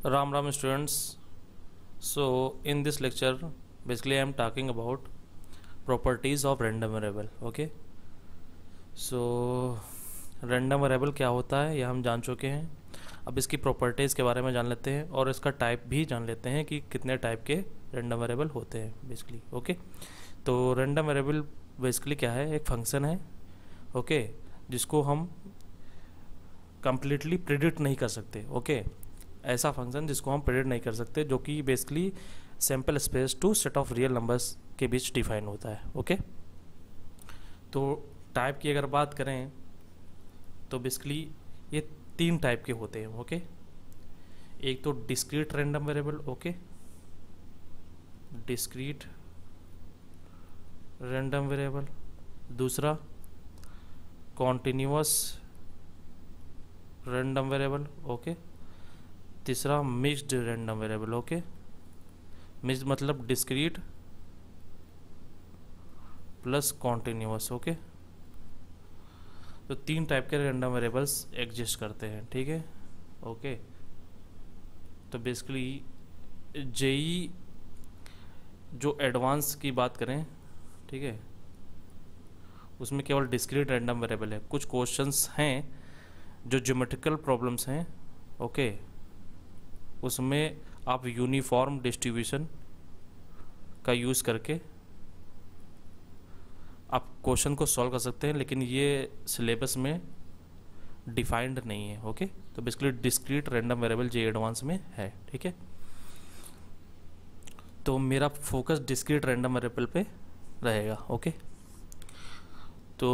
Ram Ram students. So in this lecture, basically I am talking about properties of random variable. Okay. So random variable क्या होता है यह हम जान चुके हैं. अब इसकी प्रॉपर्टीज़ के बारे में जान लेते हैं और इसका टाइप भी जान लेते हैं कि कितने टाइप के रैंडम वेरिएबल होते हैं बेसिकली. ओके. तो रैंडम वेरिएबल बेसिकली क्या है, एक फंक्शन है. ओके. जिसको हम कंप्लीटली प्रेडिक्ट नहीं कर सकते. ओके. ऐसा फंक्शन जिसको हम प्रेडिक्ट नहीं कर सकते, जो कि basically sample space to set of real numbers के बीच डिफाइन होता है. ओके. तो टाइप की अगर बात करें तो बेसिकली ये 3 टाइप के होते हैं. ओके. एक तो discrete random variable. Okay. Discrete random variable. दूसरा कॉन्टिन्यूअस रैंडम वेरिएबल. ओके. तीसरा mixed random variable. Okay. Mixed मतलब डिस्क्रीट प्लस कॉन्टिन्यूअस. ओके. तो 3 टाइप के रैंडम वेरिएबल्स एग्जिस्ट करते हैं. ठीक है. ओके. तो बेसिकली जेई जो एडवांस की बात करें, ठीक है, उसमें केवल डिस्क्रीट रैंडम वेरिएबल है. कुछ क्वेश्चंस हैं जो ज्योमेट्रिकल प्रॉब्लम्स हैं. ओके. उसमें आप यूनिफॉर्म डिस्ट्रीब्यूशन का यूज़ करके आप क्वेश्चन को सॉल्व कर सकते हैं, लेकिन ये सिलेबस में डिफाइंड नहीं है. ओके. तो बेसिकली डिस्क्रीट रैंडम वेरिएबल जे एडवांस में है. ठीक है. तो मेरा फोकस डिस्क्रीट रैंडम वेरिएबल पे रहेगा. ओके. तो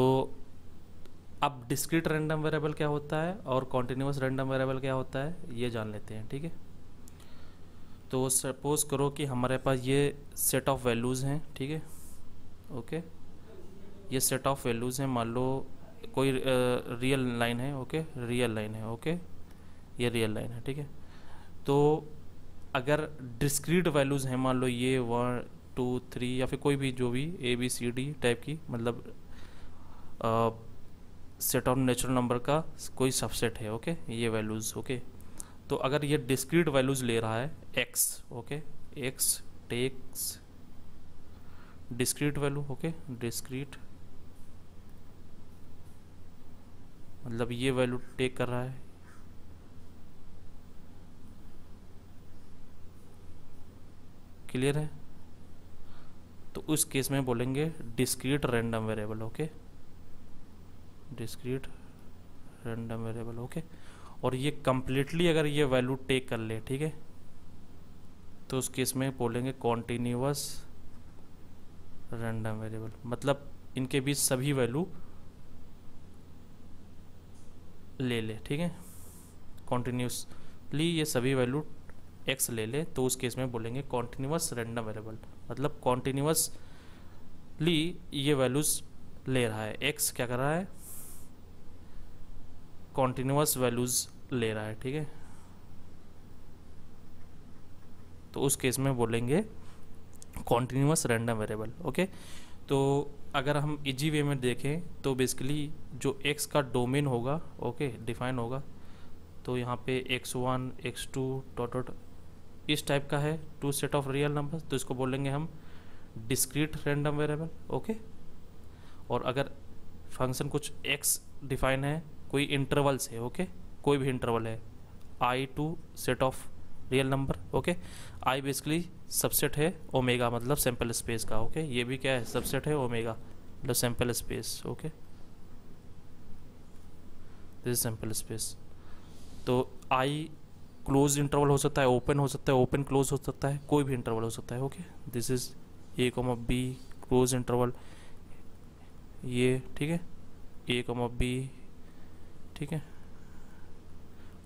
अब डिस्क्रीट रैंडम वेरिएबल क्या होता है और कॉन्टिन्यूअस रैंडम वेरिएबल क्या होता है ये जान लेते हैं. ठीक है. तो सपोज करो कि हमारे पास ये सेट ऑफ वैल्यूज़ हैं. ठीक है. ओके. ये सेट ऑफ वैल्यूज़ हैं. मान लो कोई रियल लाइन है. ओके. रियल लाइन है. ओके. ये रियल लाइन है. ठीक है. तो अगर डिस्क्रीट वैल्यूज़ हैं, मान लो ये 1 2 3 या फिर कोई भी जो भी ABCD टाइप की, मतलब सेट ऑफ नेचुरल नंबर का कोई सबसेट है. ओके. ये वैल्यूज़. ओके. तो अगर ये डिस्क्रीट वैल्यूज़ ले रहा है x. Okay. x takes discrete value. Okay. Discrete मतलब ये वैल्यू टेक कर रहा है. क्लियर है. तो उस केस में बोलेंगे discrete random variable. Okay. Discrete random variable. Okay. और ये कंप्लीटली अगर ये वैल्यू टेक कर ले, ठीक है, तो उस केस में बोलेंगे कॉन्टिन्यूअस रैंडम वेरिएबल. मतलब इनके बीच सभी वैल्यू ले ले. ठीक है. कॉन्टिन्यूसली ये सभी वैल्यू x ले ले, तो उस केस में बोलेंगे कॉन्टिन्यूअस रैंडम वेरिएबल. मतलब कॉन्टिन्यूअसली ये वैल्यूज़ ले रहा है. x क्या कर रहा है, कॉन्टिन्यूअस वैल्यूज़ ले रहा है. ठीक है. तो उस केस में बोलेंगे कॉन्टिन्यूअस रैंडम वेरिएबल. ओके. तो अगर हम इजी वे में देखें तो बेसिकली जो x का डोमेन होगा, ओके, डिफाइन होगा, तो यहाँ पे x1 x2 डॉट डॉट इस टाइप का है, 2 सेट ऑफ रियल नंबर, तो इसको बोलेंगे हम डिस्क्रीट रैंडम वेरिएबल. ओके. और अगर फंक्शन कुछ x डिफाइन है, कोई इंटरवल से, ओके, कोई भी इंटरवल है, i2 set of real number. Okay. i basically subset है ओमेगा, मतलब सैम्पल स्पेस का. ओके. ये भी क्या है, सबसेट है ओमेगा, मतलब sample space. Okay. This is sample space. तो i क्लोज इंटरवल हो सकता है, ओपन हो सकता है, ओपन क्लोज हो सकता है, कोई भी इंटरवल हो सकता है. Okay. This is a, b close interval ये. ठीक है. a, b. ठीक है.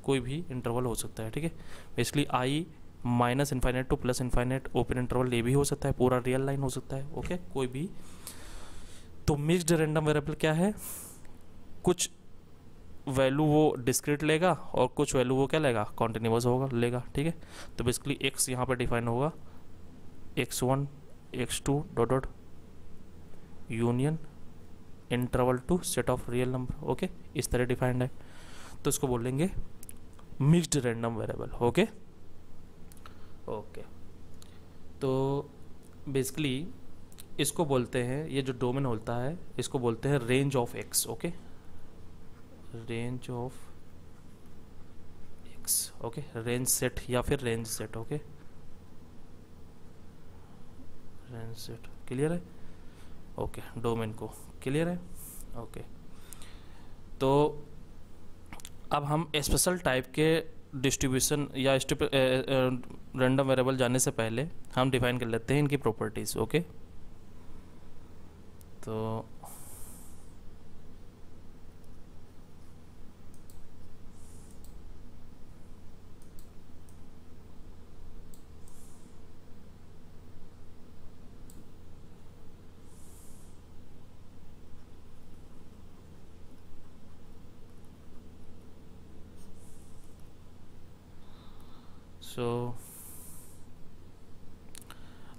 कोई भी इंटरवल हो सकता है. ठीक है. Basically i minus infinite two plus infinite open interval ये भी हो सकता है, पूरा रियल लाइन हो सकता है. ओके. कोई भी. तो मिक्स्ड रैंडम वेरिएबल क्या है, कुछ वैल्यू वो डिस्क्रीट लेगा और कुछ वैल्यू वो क्या लेगा, कॉन्टिन्यूअस होगा लेगा. ठीक है. तो बेसिकली x यहाँ पे डिफाइन होगा x1 x2 dot dot union interval to set of real number. Okay. इस तरह डिफाइंड है. तो इसको बोलेंगे mixed random variable. Okay. Okay, तो बेसिकली इसको बोलते हैं, ये जो डोमेन होता है इसको बोलते हैं range of x. Okay, range of x. Okay, range set या फिर range set. Okay, range set clear है। ओके, डोमेन को क्लियर है। ओके, तो अब हम स्पेशल टाइप के डिस्ट्रीब्यूशन या रैंडम वेरिएबल जाने से पहले हम डिफाइन कर लेते हैं इनकी प्रॉपर्टीज। ओके, तो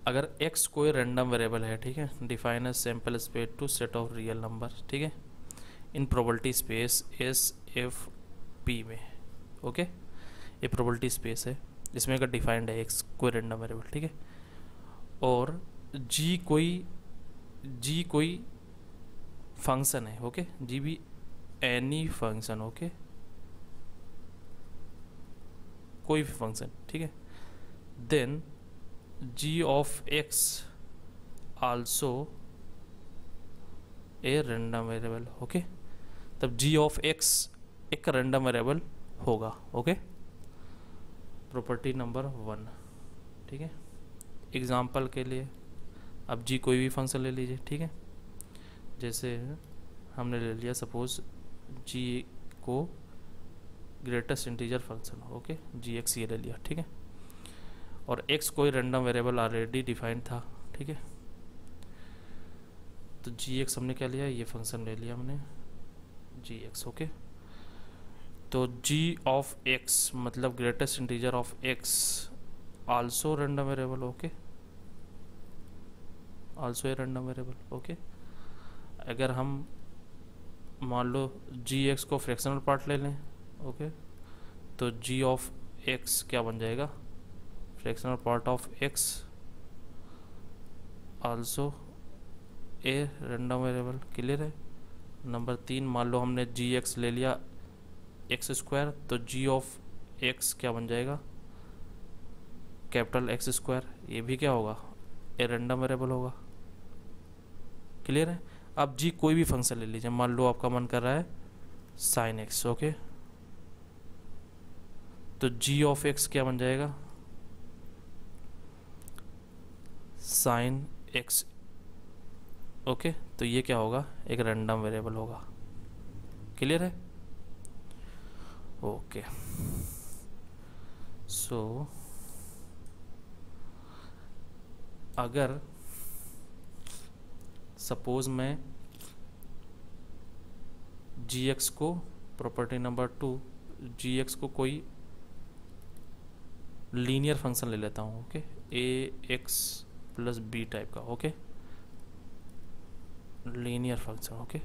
अगर x कोई रैंडम वेरिएबल है, ठीक है, define a sample space to set of real number, ठीक है, in probability space S F P में। ओके, ये प्रोबेबिलिटी स्पेस है, इसमें अगर डिफाइंड है x कोई रैंडम वेरिएबल, ठीक है, और g कोई फंक्शन है। ओके, g भी एनी फंक्शन। ओके, कोई भी फंक्शन, ठीक है, then g of x also a random variable. Okay, तब g ऑफ x एक रैंडम वेरिएबल होगा। ओके, प्रॉपर्टी नंबर 1, ठीक है। एग्जाम्पल के लिए अब g कोई भी फंक्शन ले लीजिए, ठीक है, जैसे हमने ले लिया सपोज g को greatest integer function. Okay, gx ये ले लिया, ठीक है, और x कोई रैंडम वेरिएबल ऑलरेडी डिफाइंड था, ठीक है, तो gx हमने क्या लिया, ये फंक्शन ले लिया हमने gx। ओके, तो g ऑफ x मतलब greatest integer of x also random variable. Okay, also a random variable. Okay, अगर हम मान लो gx को फ्रैक्शनल पार्ट ले लें, ओके, तो g ऑफ x क्या बन जाएगा, fractional part of x also a random variable. Clear है। नंबर 3, मान लो हमने gx ले लिया एक्स स्क्वायर, तो g ऑफ x क्या बन जाएगा, कैपिटल एक्स स्क्वायर, ये भी क्या होगा, ए रैंडम वेरिएबल होगा। क्लियर है। अब g कोई भी फंक्शन ले लीजिए, मान लो आपका मन कर रहा है साइन x। ओके, तो g ऑफ x क्या बन जाएगा, साइन x। ओके, तो ये क्या होगा, एक रैंडम वेरिएबल होगा। क्लियर है। ओके, सो अगर सपोज मैं gx को प्रॉपर्टी नंबर 2 gx को कोई लीनियर फंक्शन ले लेता हूँ। Okay, ax plus b type का। Okay, linear function. ओके,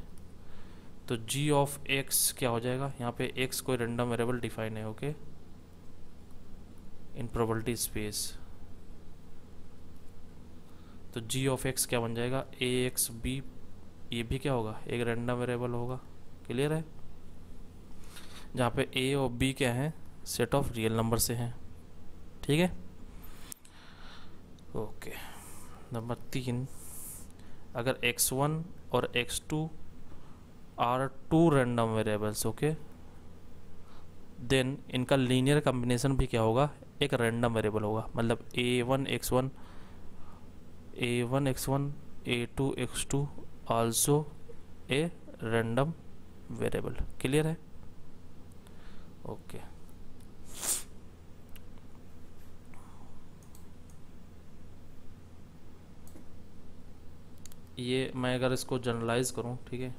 तो g ऑफ x क्या हो जाएगा, यहाँ पे x कोई रैंडम वेरिएबल डिफाइन है। ओके, इन प्रोबेबिलिटी स्पेस, तो g ऑफ x क्या बन जाएगा, ax b, ये भी क्या होगा, एक रैंडम वेरिएबल होगा। क्लियर है, जहाँ पे a और b क्या है, सेट ऑफ रियल नंबर से हैं। ठीक है। ओके, नंबर 3, अगर x1 और x2 are 2 random variables, okay, then इनका लीनियर कॉम्बिनेशन भी क्या होगा, एक रैंडम वेरिएबल होगा। मतलब a1 x1 a2 x2 also a random variable. Clear है। ओके, ये मैं अगर इसको जनरलाइज करूं, ठीक है,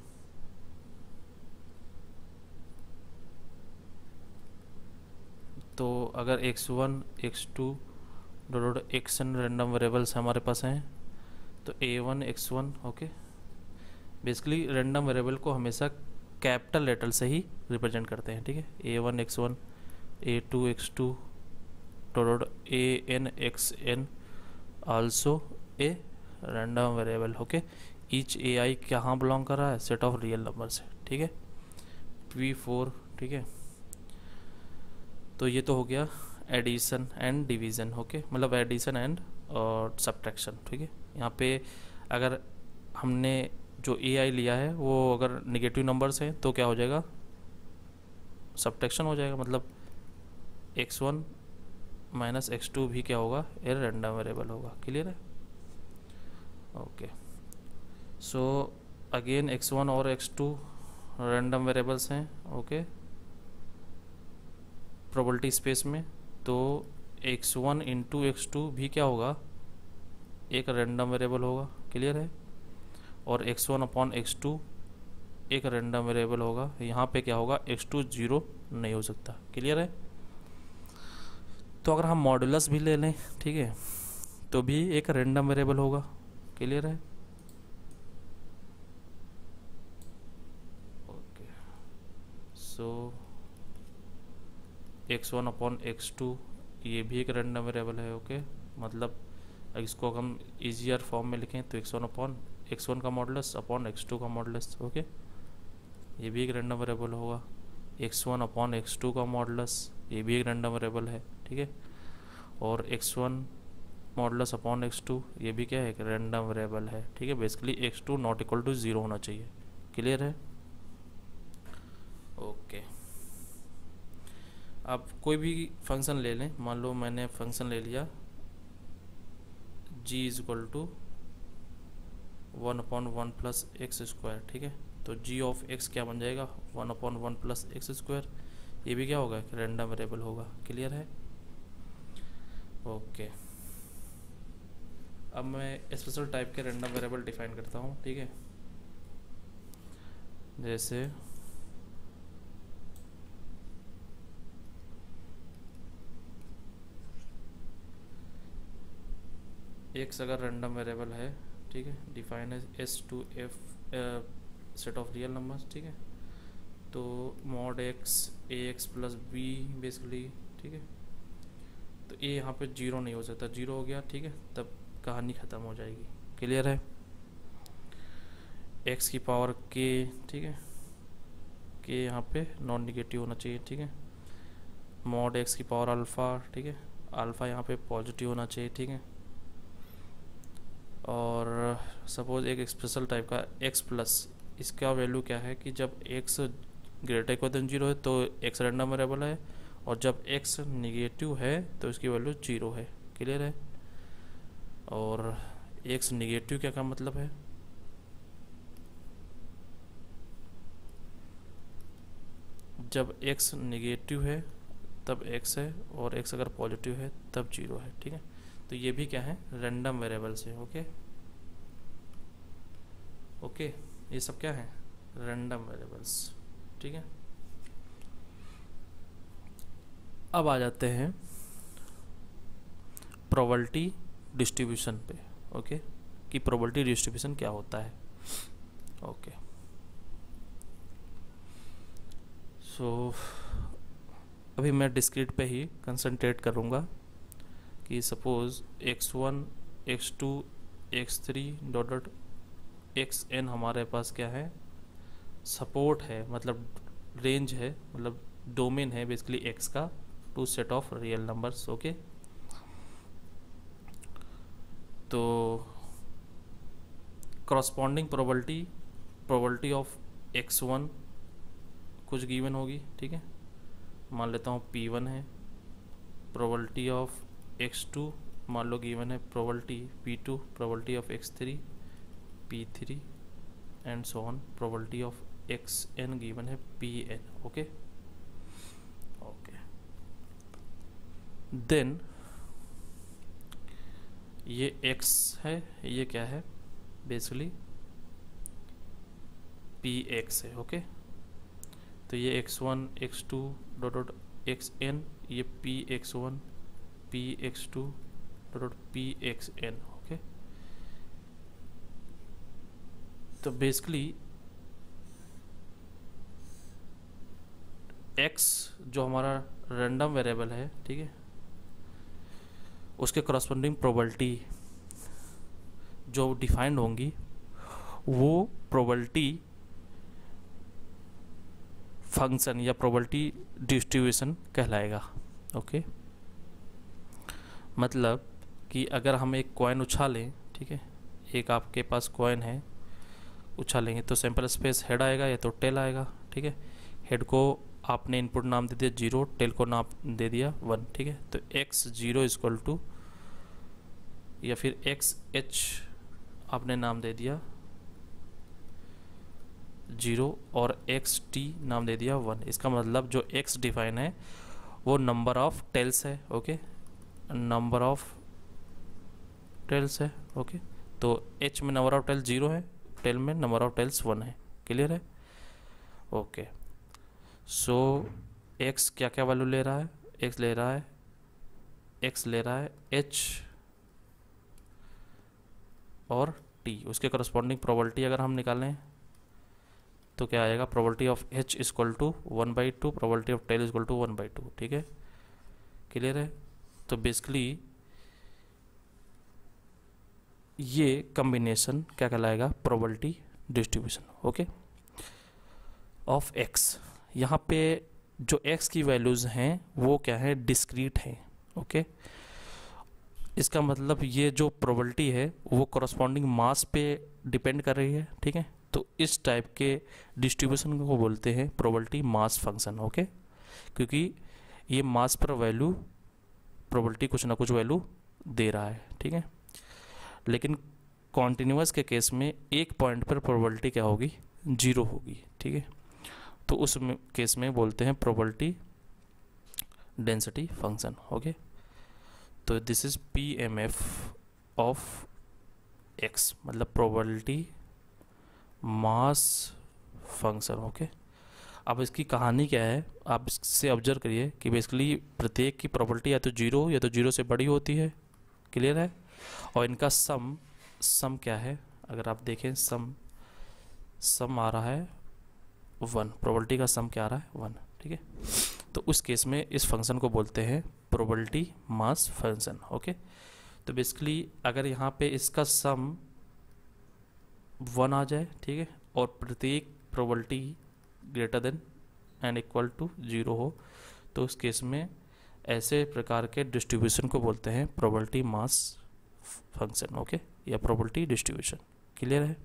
तो अगर x1 x2 dot xn random variables हमारे पास हैं, तो a1 x1, okay, basically random variable को हमेशा कैपिटल लेटर से ही रिप्रेजेंट करते हैं। ठीक है, a1 x1 a2 x2 dot a n x n also a random variable. Okay, each a i कहाँ बिलोंग कर रहा है, सेट ऑफ रियल नंबर से। ठीक है, P4। ठीक है, तो ये तो हो गया एडिशन एंड डिवीज़न। ओके, मतलब एडिशन एंड और सब्ट्रैक्शन। ठीक है, यहाँ पे अगर हमने जो ए आई लिया है वो अगर निगेटिव नंबर्स हैं तो क्या हो जाएगा, सब्ट्रैक्शन हो जाएगा। मतलब x1 माइनस x2 भी क्या होगा, ए रैंडम वेरिएबल होगा। क्लियर है? ओके, सो अगेन x1 और x2 रैंडम वेरिएबल्स हैं। ओके, प्रोबेबिलिटी स्पेस में, तो x1 इंटू x2 भी क्या होगा, एक रैंडम वेरिएबल होगा। क्लियर है? और x1 अपॉन x2 एक रैंडम वेरिएबल होगा। यहाँ पे क्या होगा, x2 जीरो नहीं हो सकता। क्लियर है? तो अगर हम मॉडुलस भी ले लें, ठीक है, तो भी एक रैंडम वेरिएबल होगा। क्लियर है? ओके, सो x1 अपॉन x2 ये भी एक रैंडम वेरिएबल है। ओके, मतलब इसको हम इजियर फॉर्म में लिखें तो x1 अपॉन x1 का मॉडुलस अपॉन x2 का मॉडुलस। ओके, ये भी एक रैंडम वेरिएबल होगा। x1 अपॉन x2 का मॉडुलस ये भी एक रैंडम वेरिएबल है। ठीक है, और x1 मॉडुलस अपॉन x2 ये भी क्या है, एक रैंडम वेरिएबल है। ठीक है, basically x2 not equal to zero होना चाहिए। क्लियर है? ओके, अब कोई भी फंक्शन ले लें। मान लो मैंने फंक्शन ले लिया g is equal to 1 upon 1 plus X square. ठीक है, तो g ऑफ x क्या बन जाएगा, 1 अपॉन 1 प्लस एक्स स्क्वायर। ये भी क्या होगा, रैंडम वेरिएबल होगा। क्लियर है? ओके, अब मैं स्पेशल टाइप के रैंडम वेरिएबल डिफाइन करता हूँ। ठीक है, जैसे x अगर रैंडम वेरिएबल है, ठीक है, डिफाइन है S to F set of real numbers. ठीक है, तो mod x A X plus B basically. ठीक है, तो ए यहाँ पे जीरो नहीं हो सकता, जीरो हो गया। ठीक है, तब कहानी ख़त्म हो जाएगी। क्लियर है? x की पावर k। ठीक है, k यहाँ पे नॉन निगेटिव होना चाहिए। ठीक है, मॉड x की पावर अल्फ़ा। ठीक है, अल्फ़ा यहाँ पे पॉजिटिव होना चाहिए। ठीक है, और सपोज एक स्पेशल टाइप का x प्लस, इसका वैल्यू क्या है कि जब x greater equal than zero है तो x रैंडम वेरिएबल है, और जब x निगेटिव है तो इसकी वैल्यू जीरो है। क्लियर है? और x निगेटिव क्या का मतलब है, जब x निगेटिव है तब x है, और x अगर पॉजिटिव है तब जीरो है। ठीक है, तो ये भी क्या है, रैंडम वेरिएबल्स है। ओके ओके, ये सब क्या है, रैंडम वेरिएबल्स। ठीक है, अब आ जाते हैं प्रोबेबिलिटी डिस्ट्रीब्यूशन पे। ओके, कि प्रोबेबिलिटी डिस्ट्रीब्यूशन क्या होता है। ओके, सो अभी मैं डिस्क्रीट पे ही कंसंट्रेट करूँगा कि suppose x1 x2 x3 dot dot xn हमारे पास क्या है, सपोर्ट है, मतलब रेंज है, मतलब डोमेन है बेसिकली x का to set of real numbers. Okay, तो करस्पॉन्डिंग प्रोबेबिलिटी ऑफ x1 कुछ गिवन होगी। ठीक है, मान लेता हूँ p1 है। प्रोबेबिलिटी ऑफ x2 मान लो गिवन है probability p2, probability of x3 p3 and so on. Probability of xn given है pn। ओके ओके, देन ये x है, ये क्या है, बेसिकली px है। ओके, तो ये x1 x2 dot dot xn, ये px1 px2 dot dot pxn। Okay, तो बेसिकली x जो हमारा रैंडम वेरिएबल है, ठीक है, उसके करस्पॉन्डिंग प्रोबेबिलिटी जो डिफाइंड होंगी वो प्रोबेबिलिटी फंक्शन या प्रोबेबिलिटी डिस्ट्रीब्यूशन कहलाएगा। ओके, मतलब कि अगर हम एक कॉइन उछालें, ठीक है, एक आपके पास कॉइन है, उछालेंगे तो सैंपल स्पेस हेड आएगा या तो टेल आएगा। ठीक है, हेड को आपने इनपुट नाम दे दिया 0, टेल को नाम दे दिया 1। ठीक है, तो x0 इक्वल टू या फिर xh आपने नाम दे दिया 0 और xt नाम दे दिया 1। इसका मतलब जो x डिफाइन है वो नंबर ऑफ टेल्स है। ओके, नंबर ऑफ टेल्स है। ओके, तो h में नंबर ऑफ टेल्स 0 है, टेल में नंबर ऑफ टेल्स 1 है। क्लियर है? ओके, सो x क्या क्या वैल्यू ले रहा है? x ले रहा है h और t। उसके करस्पॉन्डिंग प्रोबेबिलिटी अगर हम निकालें तो क्या आएगा? Probability of h equal to 1/2, probability of tail equal to 1/2। ठीक है, क्लियर है? तो बेसिकली ये कम्बिनेशन क्या कहलाएगा? Probability distribution. Okay, of x। यहाँ पे जो x की वैल्यूज़ हैं वो क्या है? डिस्क्रीट हैं। ओके, इसका मतलब ये जो प्रोबेबिलिटी है वो कॉरस्पॉन्डिंग मास पे डिपेंड कर रही है। ठीक है, तो इस टाइप के डिस्ट्रीब्यूशन को बोलते हैं प्रोबेबिलिटी मास फंक्शन। ओके, क्योंकि ये मास पर वैल्यू प्रोबेबिलिटी कुछ ना कुछ वैल्यू दे रहा है। ठीक है, लेकिन कॉन्टिन्यूअस के केस में एक पॉइंट पर प्रोबेबिलिटी क्या होगी? 0 होगी। ठीक है, तो उस केस में बोलते हैं प्रोबेबिलिटी डेंसिटी फंक्शन। ओके, तो this is PMF of x, मतलब प्रोबेबिलिटी मास फंक्शन। ओके, अब इसकी कहानी क्या है आप इससे ऑब्जर्व करिए कि बेसिकली प्रत्येक की प्रोबेबिलिटी या तो 0 या तो 0 से बड़ी होती है। क्लियर है? और इनका सम क्या है? अगर आप देखें सम आ रहा है 1, प्रोबेबिलिटी का सम क्या आ रहा है? 1। ठीक है, तो उस केस में इस फंक्शन को बोलते हैं प्रोबेबिलिटी मास फंक्शन। ओके, तो बेसिकली अगर यहाँ पे इसका सम 1 आ जाए, ठीक है, और प्रत्येक probability greater than and equal to 0 हो, तो उस केस में ऐसे प्रकार के डिस्ट्रीब्यूशन को बोलते हैं प्रोबेबिलिटी मास फंक्शन। ओके, या प्रोबेबिलिटी डिस्ट्रीब्यूशन। क्लियर है?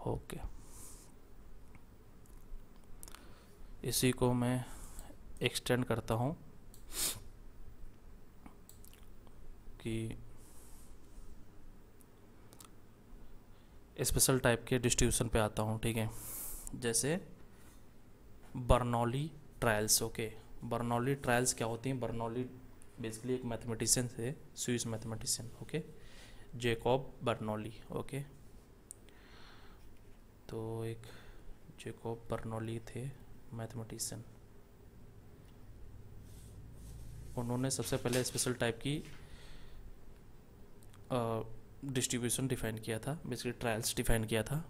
ओके, इसी को मैं एक्सटेंड करता हूँ कि स्पेशल टाइप के डिस्ट्रीब्यूशन पे आता हूँ। ठीक है, जैसे Bernoulli trials. Okay, Bernoulli trials क्या होती हैं? बर्नौली बेसिकली एक मैथमेटिशियन थे, Swiss mathematician. Okay, Jacob Bernoulli. Okay, तो एक जैकब बर्नौली थे मैथमेटिशियन। उन्होंने सबसे पहले स्पेशल टाइप की डिस्ट्रीब्यूशन डिफाइन किया था, बेसिकली ट्रायल्स डिफाइन किया था।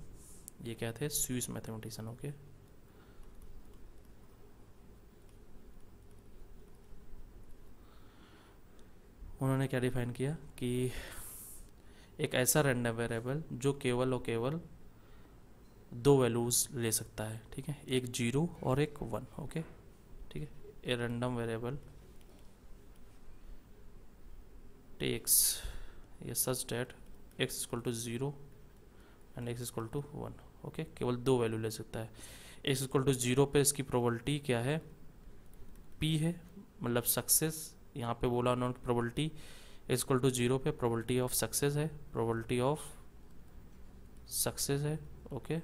ये क्या थे? Swiss mathematician. ओके, उन्होंने क्या डिफाइन किया कि एक ऐसा रैंडम वेरिएबल जो केवल और केवल 2 वैल्यूज ले सकता है। ठीक है, एक 0 और एक 1। ओके, ठीक है, ए रैंडम वेरिएबल टेक्स ये such that x equal to 0 and x equal to 1। Okay, केवल 2 वैल्यू ले सकता है। x इक्वल टू 0 पे इसकी प्रोबेबिलिटी क्या है? p है, मतलब सक्सेस। यहाँ पे बोला उन्होंने प्रोबेबिलिटी x इक्वल टू 0 पे प्रोबेबिलिटी ऑफ सक्सेस है, प्रोबेबिलिटी ऑफ सक्सेस है। ओके,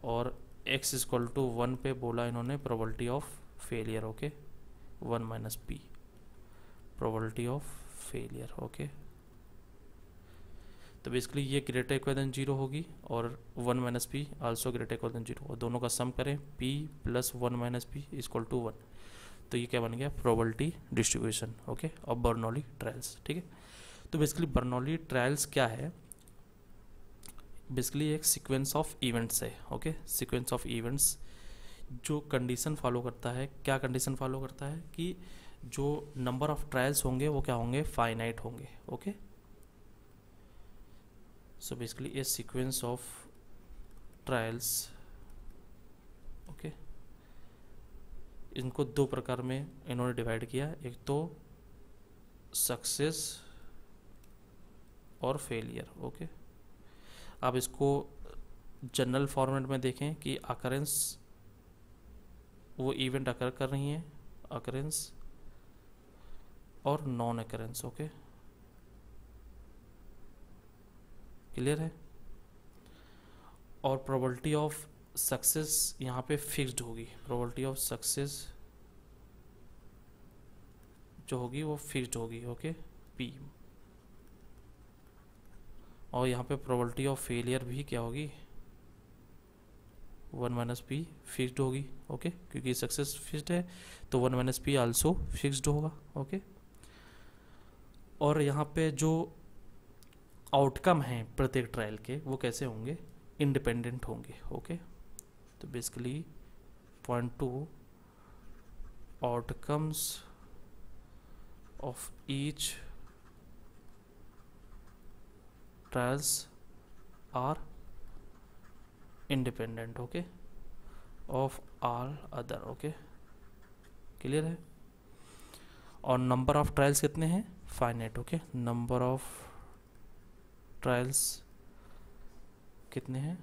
और x इक्वल टू 1 पे बोला इन्होंने probability of failure. Okay, 1 minus p, probability of failure. Okay, तो बेसिकली ये ग्रेटर इक्वल देन 0 होगी और 1 minus P also greater equal than 0, और दोनों का सम करें p plus 1 minus P equal to 1, तो ये क्या बन गया? Probability distribution. ओके, और बर्नौली ट्रायल्स। ठीक है, तो बेसिकली बर्नौली ट्रायल्स क्या है? बेसिकली एक सीक्वेंस ऑफ इवेंट्स है। ओके, सीक्वेंस ऑफ इवेंट्स जो कंडीशन फॉलो करता है। क्या कंडीशन फॉलो करता है? कि जो नंबर ऑफ ट्रायल्स होंगे वो क्या होंगे, फाइनाइट होंगे। Okay, so basically A sequence of trials. Okay, इनको दो प्रकार में इन्होंने डिवाइड किया, एक तो सक्सेस और फेलियर। ओके, आप इसको जनरल फॉर्मेट में देखें कि अकरेंस, वो इवेंट अकर कर रही हैं, अकरेंस और नॉन अकरेंस। ओके, क्लियर है। और प्रोबेबिलिटी ऑफ सक्सेस यहाँ पे फिक्स्ड होगी, प्रोबेबिलिटी ऑफ सक्सेस जो होगी वो फिक्स्ड होगी। Okay, P. और यहाँ पे प्रोबेबिलिटी ऑफ फेलियर भी क्या होगी, 1 माइनस पी फिक्स्ड होगी। ओके, क्योंकि सक्सेस फिक्स्ड है तो 1 माइनस पी आल्सो फिक्स्ड होगा। ओके, और यहाँ पे जो आउटकम हैं प्रत्येक ट्रायल के वो कैसे होंगे, इंडिपेंडेंट होंगे। ओके, तो basically point 2, outcomes of each trials are independent. Okay, of all other. Okay, clear है। और नंबर ऑफ ट्रायल्स कितने हैं, finite. Okay, number of trials कितने हैं,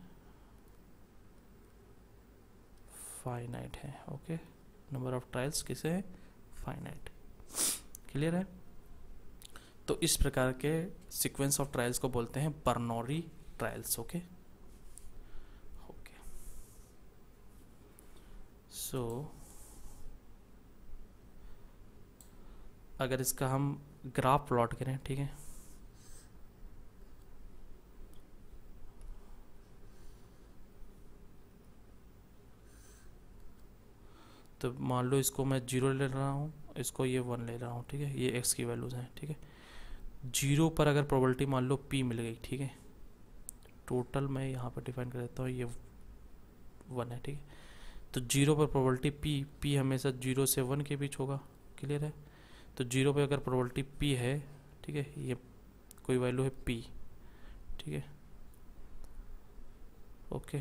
फाइनाइट है। ओके, नंबर ऑफ ट्रायल्स किसे है, फाइनाइट। क्लियर है। तो इस प्रकार के सीक्वेंस ऑफ ट्रायल्स को बोलते हैं बर्नौली ट्रायल्स। ओके, ओके, सो अगर इसका हम ग्राफ प्लॉट करें, ठीक है, तो मान लो इसको मैं 0 ले रहा हूँ, इसको ये 1 ले रहा हूँ, ठीक है, ये x की वैल्यूज़ हैं। ठीक है, 0 पर अगर प्रोबेबिलिटी मान लो p मिल गई, ठीक है, टोटल मैं यहाँ पर डिफाइन कर देता हूँ, ये 1 है। ठीक है, तो 0 पर प्रोबेबिलिटी p हमेशा 0 से 1 के बीच होगा। क्लियर है। तो 0 पर अगर प्रोबेबिलिटी p है, ठीक है, ये कोई वैल्यू है p, ठीक है, ओके,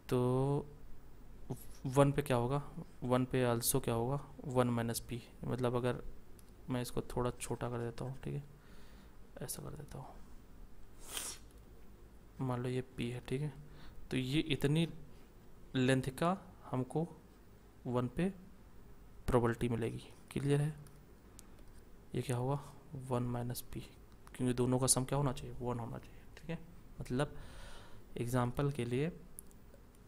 तो 1 पे क्या होगा, 1 पे आल्सो क्या होगा, 1 माइनस पी। मतलब अगर मैं इसको थोड़ा छोटा कर देता हूँ, ठीक है, ऐसा कर देता हूँ, मान लो ये p है। ठीक है, तो ये इतनी लेंथ का हमको 1 पे प्रोबेबिलिटी मिलेगी। क्लियर है। ये क्या होगा, 1 माइनस पी, क्योंकि दोनों का सम क्या होना चाहिए, 1 होना चाहिए। ठीक है, मतलब एग्जाम्पल के लिए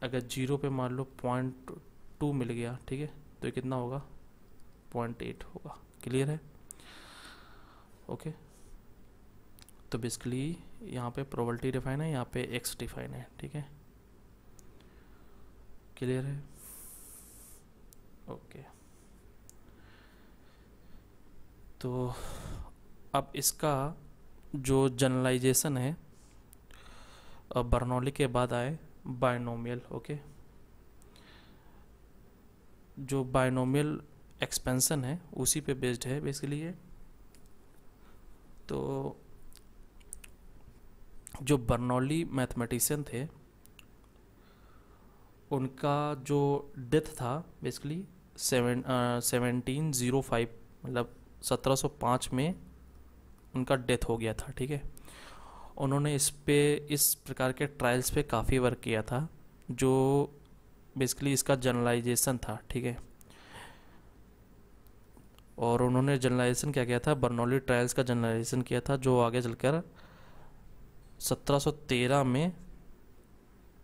अगर 0 पे मान लो 0.2 मिल गया, ठीक है, तो ये कितना होगा, 0.8 होगा। क्लियर है। ओके, तो बेसिकली यहाँ पे प्रोबेबिलिटी डिफाइन है, यहाँ पे एक्स डिफाइन है। ठीक है, क्लियर है। ओके, तो अब इसका जो जनरलाइजेशन है, बर्नौली के बाद आए बायनोमियल। ओके, जो बायनोमियल एक्सपेंशन है उसी पे बेस्ड है बेसिकली ये। तो जो बर्नौली मैथमेटिशियन थे उनका जो डेथ था बेसिकली 1705, मतलब 1705 में उनका डेथ हो गया था। ठीक है, उन्होंने इस प्रकार के ट्रायल्स पे काफ़ी वर्क किया था, जो बेसिकली इसका जनरलाइजेशन था। ठीक है, और उन्होंने जनरलाइजेशन क्या किया था, बर्नौली ट्रायल्स का जनरलाइजेशन किया था, जो आगे चलकर 1713 में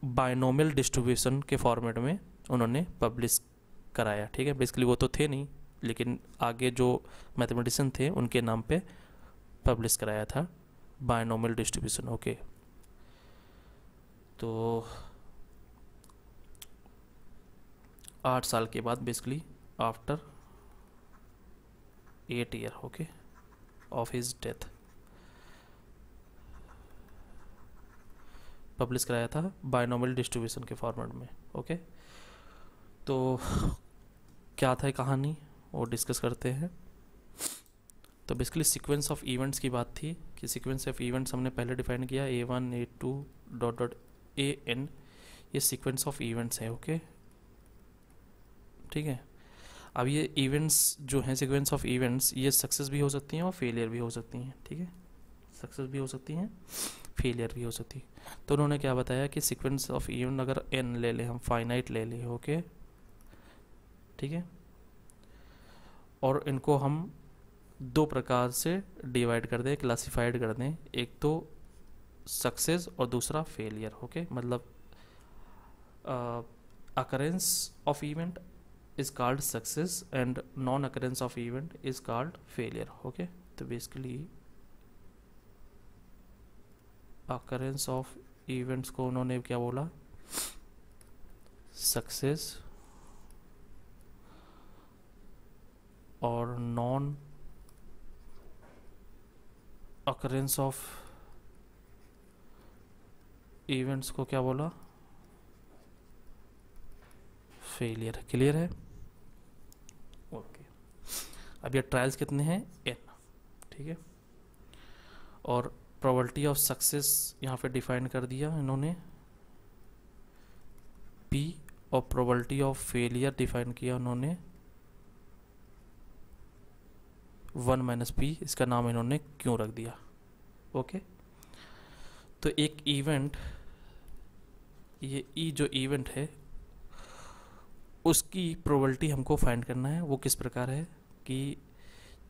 बायनोमियल डिस्ट्रीब्यूशन के फॉर्मेट में उन्होंने पब्लिश कराया। ठीक है, बेसिकली वो तो थे नहीं, लेकिन आगे जो मैथमेटिशियन थे उनके नाम पे पब्लिश कराया था बायनोमियल डिस्ट्रीब्यूशन। ओके, तो 8 साल के बाद basically after 8 year, okay, of his death publish कराया था बायनोमियल डिस्ट्रीब्यूशन के फॉर्मेट में। ओके, तो क्या था कहानी वो डिस्कस करते हैं। तो बेसिकली सीक्वेंस ऑफ इवेंट्स की बात थी कि सीक्वेंस ऑफ इवेंट्स हमने पहले डिफाइन किया A1 A2 dot dot AN, ये सीक्वेंस ऑफ इवेंट्स है। ओके ठीक है। अब ये इवेंट्स जो हैं सीक्वेंस ऑफ इवेंट्स, ये सक्सेस भी हो सकती हैं और फेलियर भी हो सकती हैं। ठीक है, सक्सेस भी हो सकती हैं, फेलियर भी हो सकती है। तो उन्होंने क्या बताया कि सीक्वेंस ऑफ इवेंट अगर n ले लें, हम फाइनाइट ले लें, ओके ठीक है, और इनको हम दो प्रकार से डिवाइड कर दें, क्लासिफाइड कर दें, एक तो सक्सेस और दूसरा फेलियर। ओके मतलब occurrence of event is called success and non occurrence of event is called failure. okay तो basically occurrence of events को उन्होंने क्या बोला, success, और non occurrence of events को क्या बोला, फेलियर। क्लियर है? ओके अब ये ट्रायल्स कितने हैं, n, ठीक है। और प्रोबेबिलिटी ऑफ सक्सेस यहाँ पे डिफाइन कर दिया इन्होंने p, और प्रोबेबिलिटी ऑफ फेलियर डिफाइन किया उन्होंने 1 - p, इसका नाम इन्होंने क्यों रख दिया। ओके तो एक इवेंट, ये ई जो इवेंट है उसकी प्रोबेबिलिटी हमको फाइंड करना है। वो किस प्रकार है कि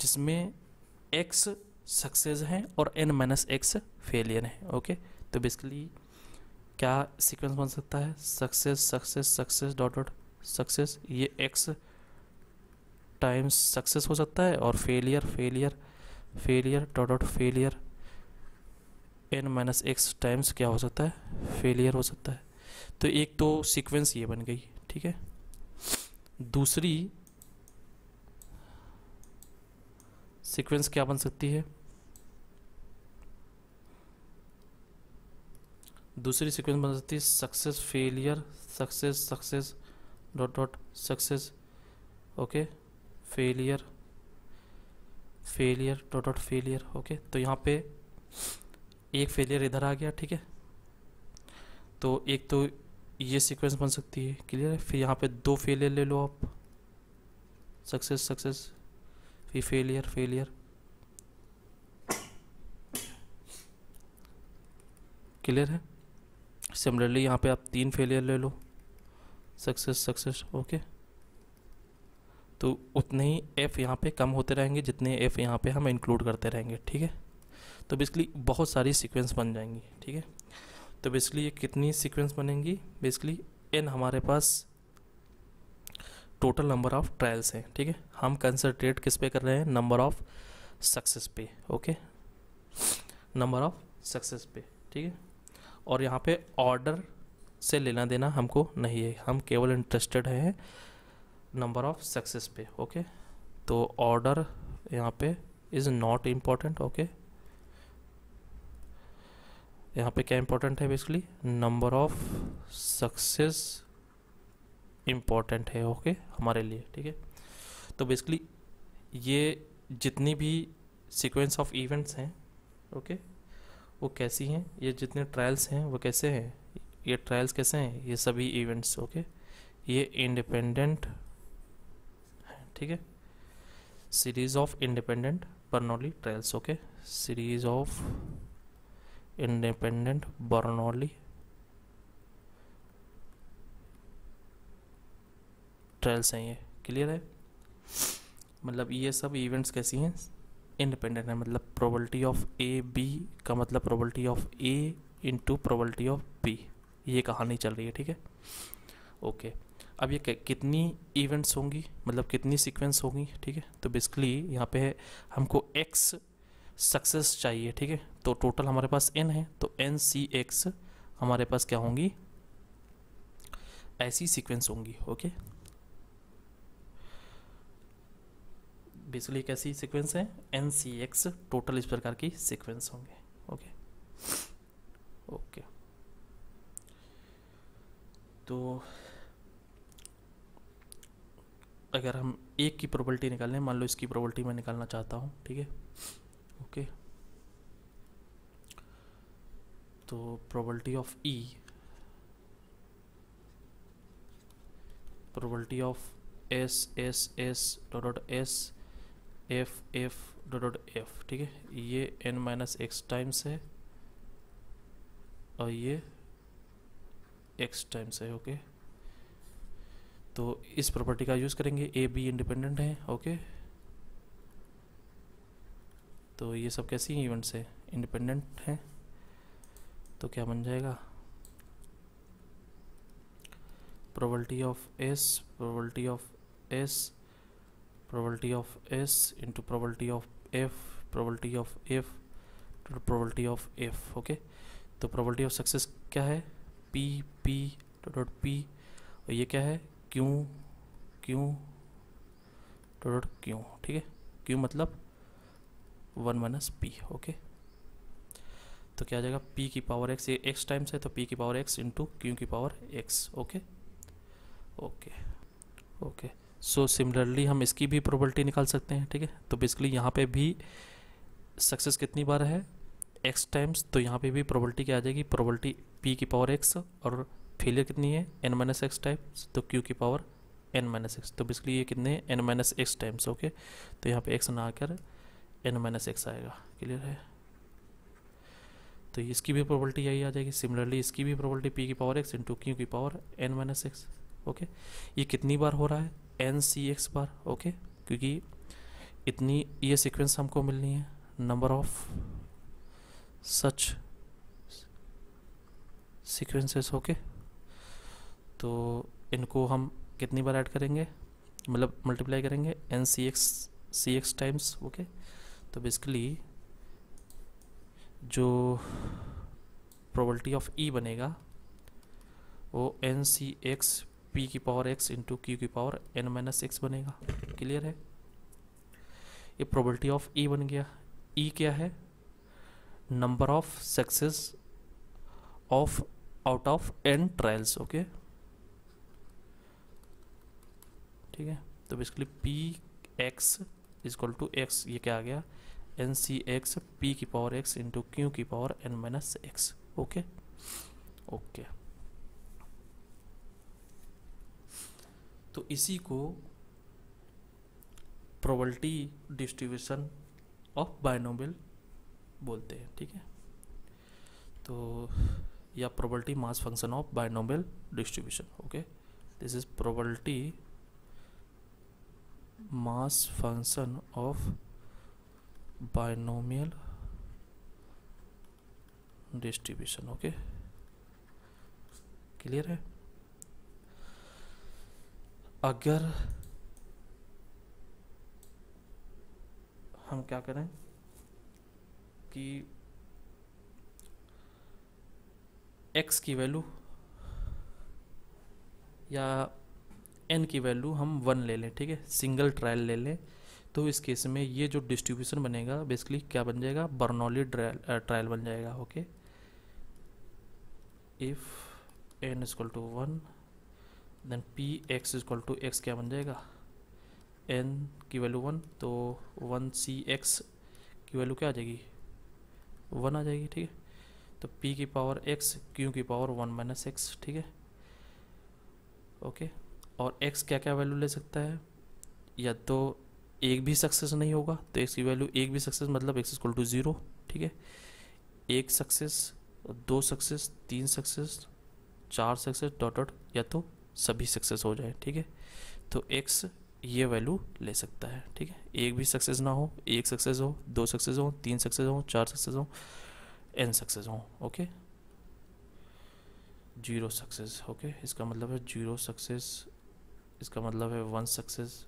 जिसमें x सक्सेस है और n - x फेलियर है। ओके तो बेसिकली क्या सीक्वेंस बन सकता है, success success success dot dot success, ये x टाइम्स सक्सेस हो सकता है, और failure failure failure dot dot failure n - x times क्या हो सकता है, फेलियर हो सकता है। तो एक तो सीक्वेंस ये बन गई, ठीक है। दूसरी सीक्वेंस क्या बन सकती है, दूसरी सीक्वेंस बन सकती है success failure success success dot dot success, okay failure failure dot dot failure. Okay तो यहाँ पे एक फेलियर इधर आ गया, ठीक है। तो एक तो ये सीक्वेंस बन सकती है, क्लियर है। फिर यहाँ पे दो फेलियर ले लो आप, सक्सेस सक्सेस फिर फेलियर फेलियर, क्लियर है। सिमिलरली यहाँ पे आप 3 फेलियर ले लो, सक्सेस सक्सेस, ओके। तो उतने ही एफ यहाँ पे कम होते रहेंगे जितने एफ यहाँ पे हम इंक्लूड करते रहेंगे, ठीक है। तो बेसिकली बहुत सारी सीक्वेंस बन जाएंगी, ठीक है। तो बेसिकली ये कितनी सीक्वेंस बनेंगी, बेसिकली n हमारे पास टोटल नंबर ऑफ ट्रायल्स हैं, ठीक है। हम कंसंट्रेट किस पे कर रहे हैं, नंबर ऑफ सक्सेस पे, ओके नंबर ऑफ सक्सेस पे, ठीक है। और यहाँ पे ऑर्डर से लेना देना हमको नहीं है, हम केवल इंटरेस्टेड हैं नंबर ऑफ सक्सेस पे, ओके। तो ऑर्डर यहाँ पे इज़ नॉट इम्पॉर्टेंट, ओके। यहाँ पे क्या इंपॉर्टेंट है, basically number of success important है, ओके हमारे लिए, ठीक है। तो बेसिकली ये जितनी भी सीक्वेंस ऑफ इवेंट्स हैं, ओके वो कैसी हैं, ये जितने ट्रायल्स हैं वो कैसे हैं, ये ट्रायल्स कैसे हैं, ये सभी इवेंट्स, ओके ये इंडिपेंडेंट हैं, ठीक है। Series of independent Bernoulli trials, okay series of independent Bernoulli trials हैं ये, क्लियर है। मतलब ये सब इवेंट्स कैसी हैं, इंडिपेंडेंट है। मतलब प्रोबेबिलिटी ऑफ ए बी का मतलब probability of A into probability of B, ये कहानी चल रही है, ठीक है। ओके अब ये कितनी इवेंट्स होंगी, मतलब कितनी सीक्वेंस होंगी, ठीक है। तो बेसिकली यहाँ पे है हमको एक्स सक्सेस चाहिए, ठीक है। तो टोटल हमारे पास n है, तो n सी एक्स हमारे पास क्या होंगी, ऐसी सीक्वेंस होंगी, ओके। बेसिकली कैसी सीक्वेंस है, एन सी एक्स टोटल इस प्रकार की सीक्वेंस होंगे, ओके ओके। तो अगर हम एक की प्रोबेबिलिटी निकालें, मान लो इसकी प्रोबेबिलिटी मैं निकालना चाहता हूँ, ठीक है, ओके, तो probability of E, probability of S S S dot dot S F F dot dot F, ठीक है, ये n माइनस एक्स टाइम्स है और ये x टाइम्स है, ओके। तो इस प्रॉपर्टी का यूज़ करेंगे, ए बी इंडिपेंडेंट है, ओके। तो ये सब कैसी इवेंट्स है, इंडिपेंडेंट हैं, तो क्या बन जाएगा, probability of S, probability of S, probability of S into probability of F, probability of F, probability of F, okay. तो प्रोबेबिलिटी ऑफ सक्सेस क्या है, पी पी डॉट पी, और ये क्या है, क्यू क्यू डॉट क्यू, ठीक है, Q मतलब 1 माइनस पी, ओके। तो क्या आ जाएगा, p की पावर x, ये x टाइम्स है तो p की पावर x इंटू क्यू की power x, okay okay okay. So similarly हम इसकी भी प्रोबेबिलिटी निकाल सकते हैं, ठीक है। तो बेसिकली यहाँ पे भी सक्सेस कितनी बार है, x टाइम्स, तो यहाँ पे भी प्रोबेबिलिटी क्या आ जाएगी, प्रोबेबिलिटी p की पावर x, और फेलियर कितनी है, n माइनस एक्स टाइम्स, तो q की पावर n माइनस एक्स, तो बेसिकली ये कितने n minus x times, okay. तो यहाँ पे x ना आकर n माइनस एक्स आएगा, क्लियर है। तो इसकी भी प्रोबेबिलिटी यही आ जाएगी, सिमिलरली इसकी भी प्रोबेबिलिटी p की पावर x इंटू क्यू की power n minus X, okay. ये कितनी बार हो रहा है, n सी एक्स बार, ओके, क्योंकि इतनी ये सीक्वेंस हमको मिलनी है, number of such sequences, okay. तो इनको हम कितनी बार ऐड करेंगे, मतलब मल्टीप्लाई करेंगे, n सी एक्स टाइम्स, ओके। तो बेसिकली जो प्रोबेबिलिटी ऑफ ई बनेगा वो एन सी एक्स पी की पावर एक्स इंटू क्यू की पावर n माइनस एक्स बनेगा, क्लियर है। ये प्रोबेबिलिटी ऑफ ई बन गया। ई क्या है, number of success of out of n trials, okay, ठीक है। तो basically P X is equal to X, ये क्या आ गया, एन सी एक्स पी की पावर एक्स इंटू क्यू की power n minus X, okay okay. तो इसी को प्रोबेबिलिटी डिस्ट्रीब्यूशन ऑफ बायनोमियल बोलते हैं, ठीक है। तो या probability mass function of binomial distribution, okay. This is probability mass function of binomial distribution, okay, clear है। अगर हम क्या करें कि x की वैल्यू या n की वैल्यू हम 1 ले लें, ठीक है, सिंगल ट्रायल ले लें, तो इस केस में ये जो डिस्ट्रीब्यूशन बनेगा बेसिकली क्या बन जाएगा, बर्नौली ट्रायल बन जाएगा, okay. If n equal to 1 then P x equal to X क्या बन जाएगा, n की वैल्यू 1, तो 1 सी एक्स की वैल्यू क्या आ जाएगी, 1 आ जाएगी, ठीक है। तो p की पावर x q की पावर 1 माइनस एक्स, ठीक है, ओके। और x क्या क्या वैल्यू ले सकता है, या तो एक भी सक्सेस नहीं होगा तो x की वैल्यू एक भी सक्सेस मतलब x इक्वल टू 0, ठीक है, एक success, 2 success, 3 success, 4 success dot dot, या तो सभी सक्सेस हो जाए, ठीक है। तो x ये वैल्यू ले सकता है, ठीक है। एक भी सक्सेस ना हो, एक सक्सेस हो, 2 सक्सेस हो, 3 सक्सेस हो, 4 सक्सेस हो, n सक्सेस हो, ओके। 0 सक्सेस, ओके, इसका मतलब है 0 सक्सेस, इसका मतलब है 1 सक्सेस,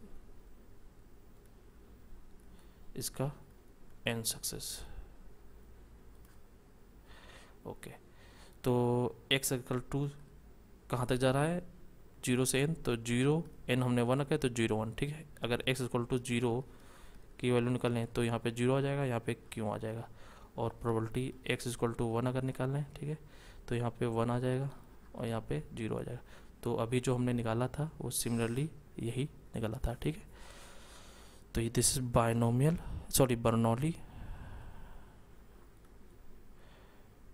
इसका n सक्सेस, ओके। तो x इक्वल टू कहाँ तक जा रहा है, 0 से n, तो 0 n हमने 1 रखा है तो 0 1, ठीक है। अगर x इक्वल टू 0 की वैल्यू निकालें तो यहाँ पे 0 आ जाएगा, यहाँ पे q आ जाएगा, और प्रोबेबिलिटी x इक्वल टू 1 अगर निकालें, ठीक है, तो यहाँ पे 1 आ जाएगा और यहाँ पे 0 आ जाएगा। तो अभी जो हमने निकाला था वो सिमिलरली यही निकल आता है, ठीक है। तो ये this is Bernoulli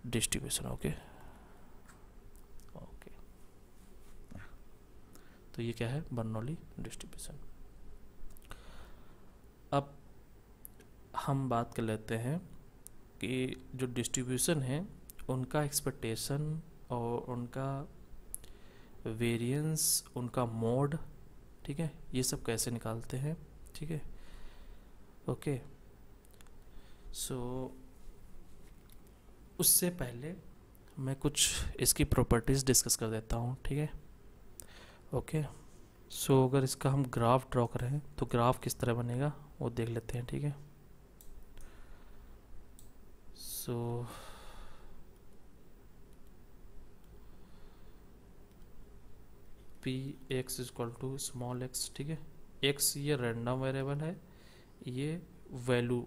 distribution, okay. तो ये क्या है, बर्नौली डिस्ट्रीब्यूशन। अब हम बात कर लेते हैं कि जो डिस्ट्रीब्यूशन है उनका एक्सपेक्टेशन और उनका वेरिएंस, उनका मोड, ठीक है, ये सब कैसे निकालते हैं, ठीक है, ओके। सो उससे पहले मैं कुछ इसकी प्रॉपर्टीज़ डिस्कस कर देता हूँ, ठीक है, ओके। सो अगर इसका हम ग्राफ ड्रॉ करें तो ग्राफ किस तरह बनेगा वो देख लेते हैं, ठीक है। So p x equal to small x, ठीक है। एक्स ये रैंडम वेरिएबल है, ये वैल्यू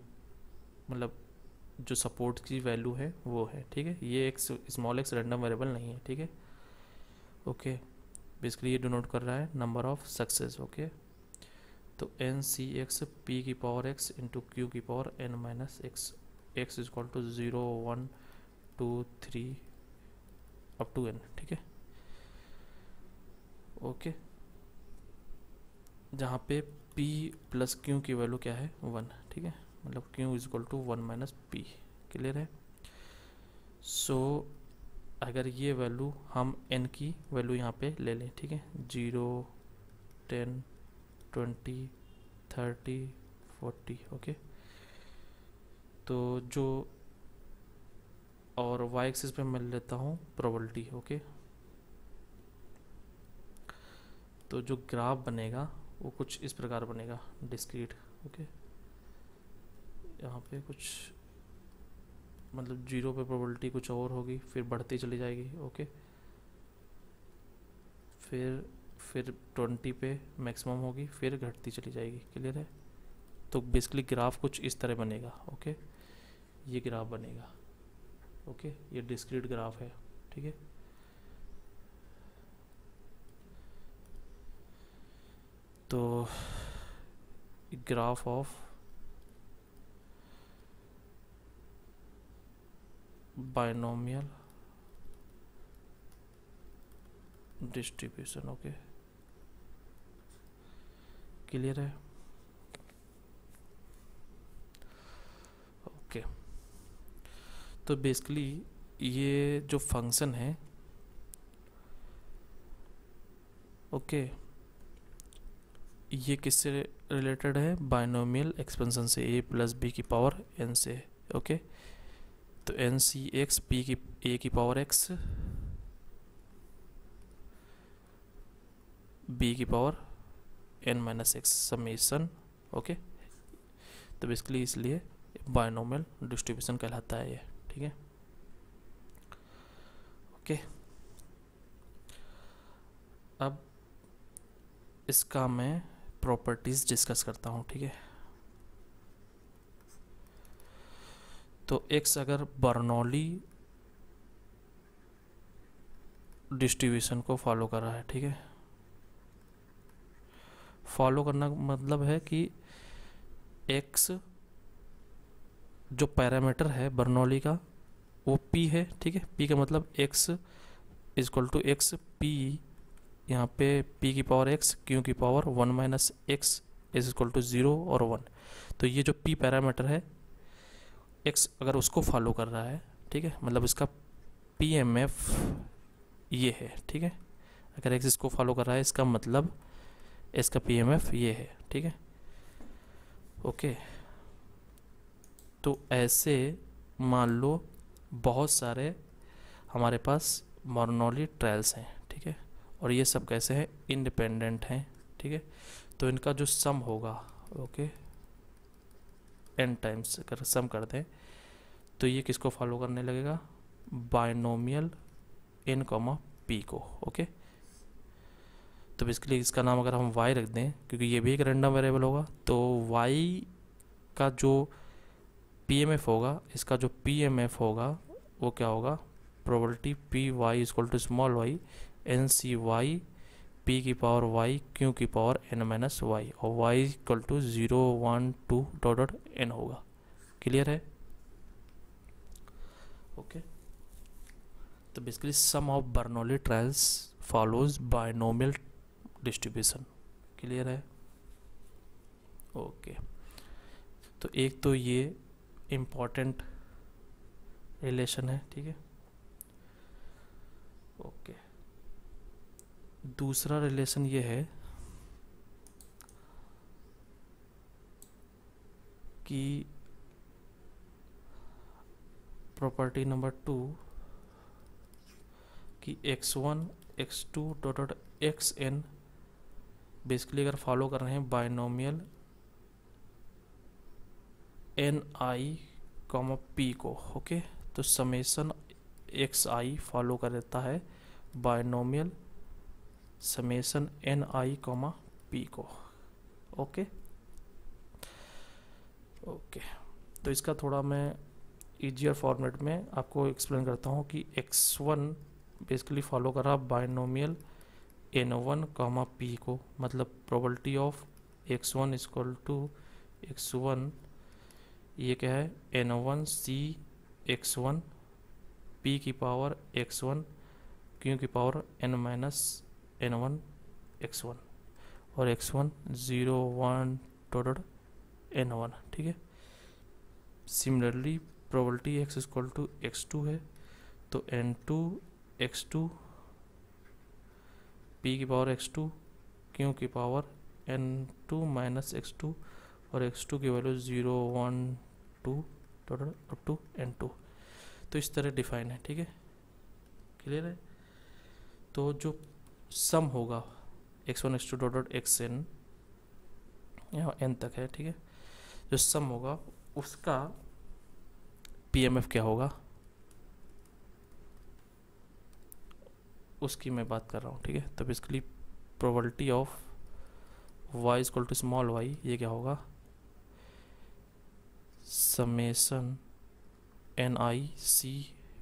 मतलब जो सपोर्ट की वैल्यू है वो है, ठीक है। ये x small x random variable नहीं है, ठीक है, ओके। बेसिकली ये डिनोट कर रहा है नंबर ऑफ सक्सेस, ओके। तो एन सी एक्स पी की पावर एक्स इंटू क्यू की power N minus X, X is equal to 0 1 2 3 up to N, ठीक है, ओके। जहाँ पे p प्लस क्यू की वैल्यू क्या है 1, ठीक है, मतलब q is equal to 1 minus P, clear है। सो अगर ये वैल्यू हम n की वैल्यू यहाँ पे ले लें, ठीक है, 0 10 20 30 40, ओके। तो जो और y एक्सिस पे मैं लेता हूँ प्रोबेबिलिटी, ओके। तो जो ग्राफ बनेगा वो कुछ इस प्रकार बनेगा, डिस्क्रीट, ओके। यहाँ पे कुछ मतलब 0 पे प्रोबेबिलिटी कुछ और होगी, फिर बढ़ती चली जाएगी, ओके। फिर 20 पे मैक्सिमम होगी, फिर घटती चली जाएगी, क्लियर है। तो बेसिकली ग्राफ कुछ इस तरह बनेगा, ओके। ये ग्राफ बनेगा, ओके, ये डिस्क्रीट ग्राफ है, ठीक है। तो graph of binomial distribution, okay, clear है, ओके। तो बेसिकली ये जो फंक्शन है, ओके, ये किससे रिलेटेड है, बाइनोमियल एक्सपेंशन से, a प्लस बी की पावर n से, ओके। तो एन सी एक्स पी की a की पावर x b की power n minus x summation, okay. तो बेसिकली इसलिए बाइनोमियल डिस्ट्रीब्यूशन कहलाता है ये, ठीक है, ओके। अब इसका मैं प्रॉपर्टीज डिस्कस करता हूँ, ठीक है। तो x अगर बर्नौली डिस्ट्रीब्यूशन को फॉलो कर रहा है, ठीक है, फॉलो करना मतलब है कि x जो पैरामीटर है बर्नौली का वो p है, ठीक है। p का मतलब x equal to X P, यहाँ पे p की पावर x q की power 1 minus X is equal to 0 और 1। तो ये जो p पैरामीटर है x अगर उसको फॉलो कर रहा है, ठीक है, मतलब इसका PMF ये है, ठीक है। अगर x इसको फॉलो कर रहा है इसका मतलब इसका PMF ये है, ठीक है, ओके। तो ऐसे मान लो बहुत सारे हमारे पास बर्नौली ट्रायल्स हैं, ठीक है, और ये सब कैसे हैं, इंडिपेंडेंट हैं, ठीक है। तो इनका जो सम होगा, ओके, n टाइम्स अगर सम कर दें तो ये किसको फॉलो करने लगेगा, बाइनोमियल n, p को, ओके। तो बेसिकली इसका नाम अगर हम y रख दें, क्योंकि ये भी एक रैंडम वेरिएबल होगा, तो y का जो PMF होगा, इसका जो PMF होगा वो क्या होगा, probability P Y equal to small Y N C Y P की पावर वाई क्यू की पावर एन माइनस वाई, और Y equal to 0 1 2 dot dot N होगा। क्लियर है? ओके। तो basically sum of Bernoulli trials follows binomial distribution. Clear है? Okay. तो एक तो ये इम्पॉर्टेंट रिलेशन है, ठीक है। ओके। दूसरा रिलेशन ये है कि प्रॉपर्टी नंबर 2 कि x1 x2 dot dot xn basically अगर फॉलो कर रहे हैं बायनोमियल एन आई कॉमा पी को, ओके, तो समेसन एक्स आई फॉलो कर देता है बायनोमियल समेसन एन आई कॉमा पी को। Okay okay. तो इसका थोड़ा मैं ईजियर फॉर्मेट में आपको एक्सप्लेन करता हूँ कि x1 बेसिकली फॉलो कर रहा बायनोमियल n1 कॉमा पी को, मतलब probability of x1 equal to x1, ये क्या है, n1 c x1 p की पावर x1 q की power n minus n1 x1, और x1 0 1 डॉट n1, ठीक है। Similarly probability x equal to x2 है, तो n2 x2 p की पावर x2 q की पावर n2 माइनस x2, और x2 की value 0 1 2 total up to n2। तो इस तरह डिफाइन है, ठीक है। क्लियर है? तो जो सम होगा x1 x2 dot dot xn, यहाँ n तक है, ठीक है। जो सम होगा उसका पीएमएफ क्या होगा उसकी मैं बात कर रहा हूँ, ठीक है। तो basically probability of y equal to small y, ये क्या होगा, summation N I C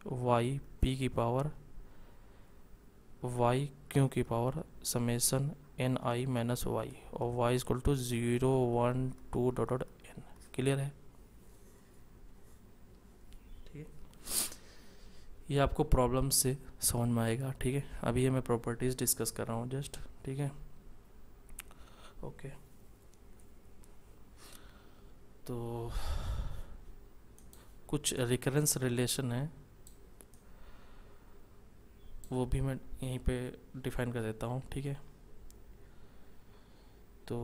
Y P की पावर y क्यू की power summation N I minus Y, और y equal to 0 1 2 dot dot n। Clear है? ठीक है, ये आपको प्रॉब्लम से समझ में आएगा, ठीक है। अभी ये मैं प्रॉपर्टीज डिस्कस कर रहा हूँ जस्ट, ठीक है। ओके, तो कुछ रिकरेंस रिलेशन है वो भी मैं यहीं पे डिफाइन कर देता हूँ, ठीक है। तो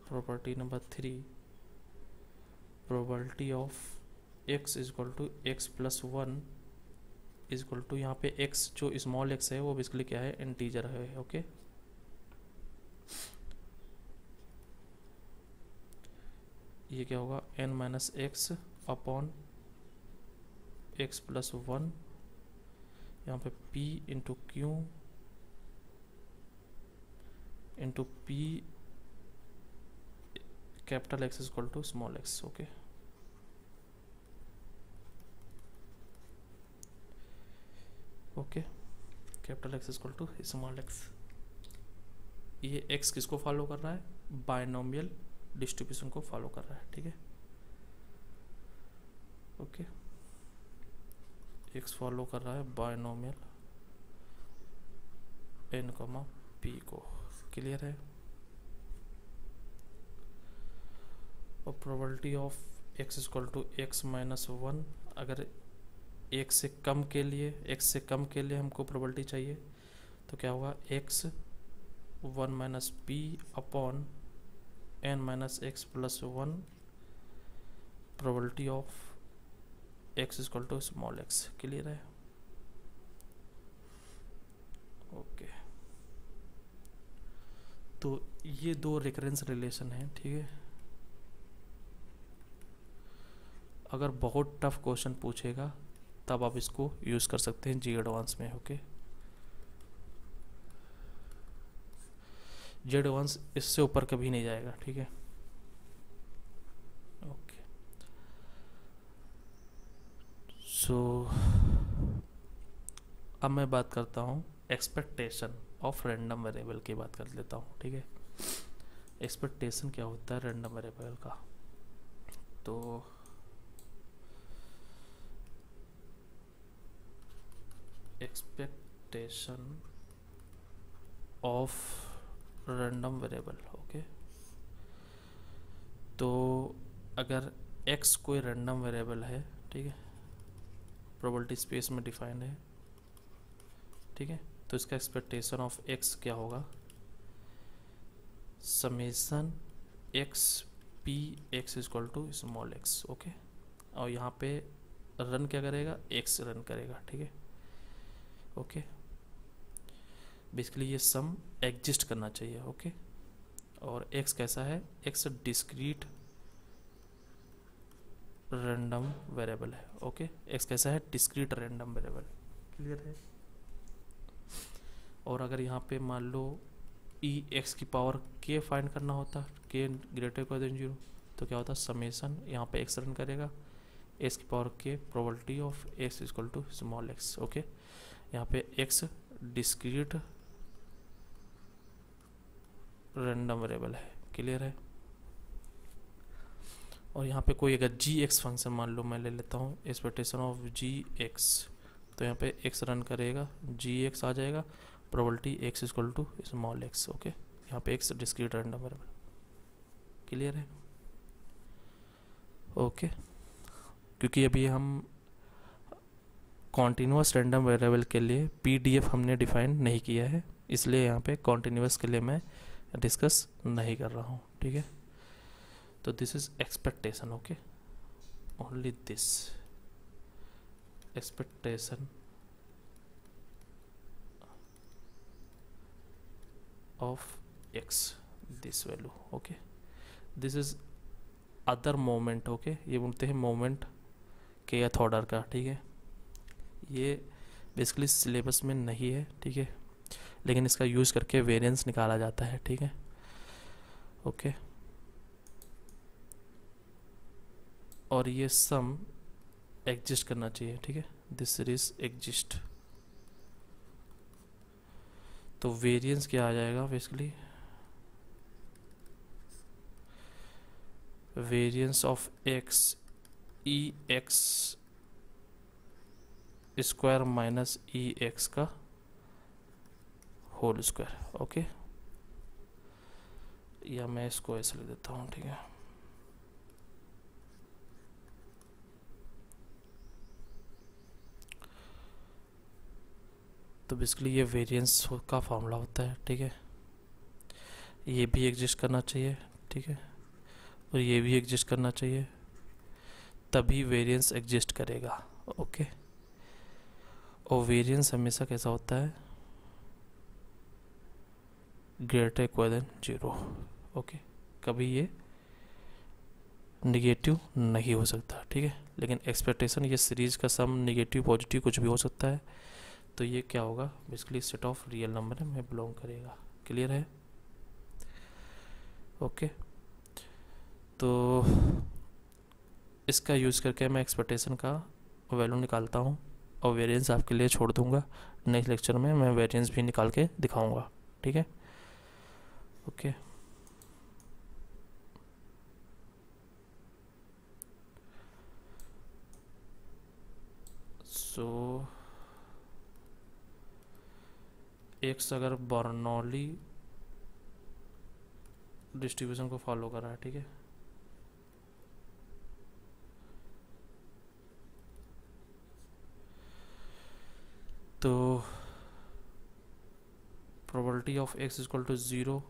property number 3, probability of x equal to x plus 1 equal to, यहाँ पे x जो स्मॉल x है वो बेसिकली क्या है, इंटीजर है, ओके। ये क्या होगा, n minus X upon x plus 1, यहाँ पे p into Q into p capital x equal to small x, okay. Okay, capital x equal to small x। ये x किसको फॉलो कर रहा है, बायनोमियल डिस्ट्रीब्यूशन को फॉलो कर रहा है, ठीक है। ओके, x फॉलो कर रहा है बायनोमियल n कॉमा p को। क्लियर है? और probability of x equal to x minus 1, अगर x से कम के लिए हमको प्रोबेबिलिटी चाहिए तो क्या होगा, x 1 minus p upon n minus X plus 1, probability of x equal to small x। Clear है? ओके, तो ये दो रिकरेंस रिलेशन है, ठीक है। अगर बहुत टफ क्वेश्चन पूछेगा तब आप इसको यूज़ कर सकते हैं जी एडवांस में, ओके। जी एडवांस इससे ऊपर कभी नहीं जाएगा, ठीक है। ओके, सो अब मैं बात करता हूँ एक्सपेक्टेशन ऑफ रैंडम वेरिएबल की बात कर लेता हूँ, ठीक है। एक्सपेक्टेशन क्या होता है रैंडम वेरिएबल का, तो expectation of random variable, okay. तो अगर x कोई रैंडम वेरिएबल है, ठीक है, प्रोबेबिलिटी स्पेस में डिफाइंड है, ठीक है, तो इसका एक्सपेक्टेशन ऑफ x क्या होगा, summation x p x equal to small x, okay. और यहाँ पे रन क्या करेगा, x रन करेगा, ठीक है, ओके। बेसिकली ये सम एग्जिस्ट करना चाहिए, ओके। और x कैसा है, x डिस्क्रीट रैंडम वेरिएबल है, ओके। x कैसा है, डिस्क्रीट रैंडम वेरिएबल, क्लियर है। और अगर यहाँ पे मान लो ई एक्स की पावर k फाइंड करना होता, k ग्रेटर देन 0, तो क्या होता, समेसन यहाँ पे x रन करेगा, x की power k, probability of x equal to small x, okay. यहाँ पे x डिस्क्रीट रैंडम वेरिएबल है, क्लियर है। और यहाँ पे कोई अगर जी एक्स फंक्शन मान लो मैं ले लेता हूँ, एक्सपेक्टेशन ऑफ जी एक्स, तो यहाँ पे x रन करेगा, जी एक्स आ जाएगा, probability x equal to small x, okay. यहाँ पे x discrete random variable, clear है, ओके। क्योंकि अभी हम कॉन्टिन्यूस रैंडम वेरिएबल के लिए PDF हमने डिफाइन नहीं किया है, इसलिए यहाँ पे कॉन्टिन्यूस के लिए मैं डिस्कस नहीं कर रहा हूँ, ठीक है। तो this is expectation, okay, only this expectation of x, this value, okay. This is other moment, okay. ये बोलते हैं मोमेंट के th ऑर्डर का, ठीक है। ये बेसिकली सिलेबस में नहीं है, ठीक है, लेकिन इसका यूज़ करके वेरिएंस निकाला जाता है, ठीक है, ओके। और ये सम एग्जिस्ट करना चाहिए, ठीक है, दिस सीरीज एग्जिस्ट। तो वेरिएंस क्या आ जाएगा, basically variance of x E x square minus E x का होल स्क्वायर, ओके। या मैं इसको ऐसे लिख देता हूँ, ठीक है। तो बेसिकली ये वेरिएंस का फॉर्मूला होता है, ठीक है। ये भी एग्जिस्ट करना चाहिए, ठीक है, और ये भी एग्जिस्ट करना चाहिए, तभी वेरिएंस एग्जिस्ट करेगा, ओके। और वेरिएंस हमेशा कैसा होता है, ग्रेटर इक्वल देन 0, ओके। कभी ये निगेटिव नहीं हो सकता, ठीक है। लेकिन एक्सपेक्टेशन, ये सीरीज का सम निगेटिव पॉजिटिव कुछ भी हो सकता है, तो ये क्या होगा, basically set of real number में बिलोंग करेगा, क्लियर है, ओके। तो इसका यूज़ करके मैं एक्सपेक्टेशन का वैल्यू निकालता हूँ और वेरिएंस आपके लिए छोड़ दूंगा, नेक्स्ट लेक्चर में मैं वेरिएंस भी निकाल के दिखाऊंगा, ठीक है, ओके। सो एक्स अगर बर्नौली डिस्ट्रीब्यूशन को फॉलो कर रहा है, ठीक है, तो probability of x equal to 0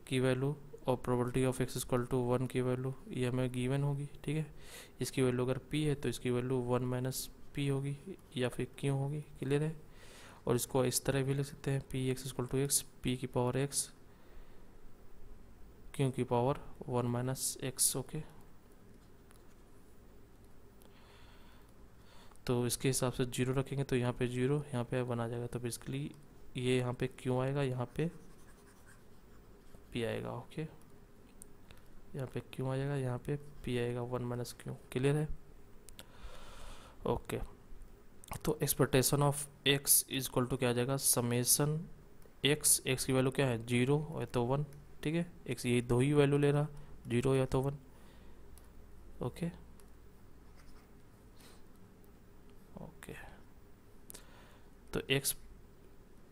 की वैल्यू और probability of x equal to 1 की वैल्यू ये हमें गिवन होगी, ठीक है। इसकी वैल्यू अगर p है तो इसकी वैल्यू 1 माइनस p होगी या फिर q होगी, क्लियर है। और इसको इस तरह भी लिख सकते हैं, P x equal to X, P की पावर एक्स, क्यू की पावर 1 माइनस एक्स, ओके। तो इसके हिसाब से 0 रखेंगे तो यहाँ पे 0, यहाँ पे 1 आ जाएगा, तो बेसिकली ये यहाँ पे क्यू आएगा, यहाँ पे p आएगा, ओके। यहाँ पे क्यू आ जाएगा, यहाँ पे p आएगा, 1 माइनस क्यू, क्लियर है, ओके। तो expectation of X is equal to क्या आ जाएगा, समेसन एक्स, एक्स की वैल्यू क्या है 0 या तो 1, ठीक है, एक्स ये दो ही वैल्यू ले रहा, 0 या तो 1, ओके ओके। तो X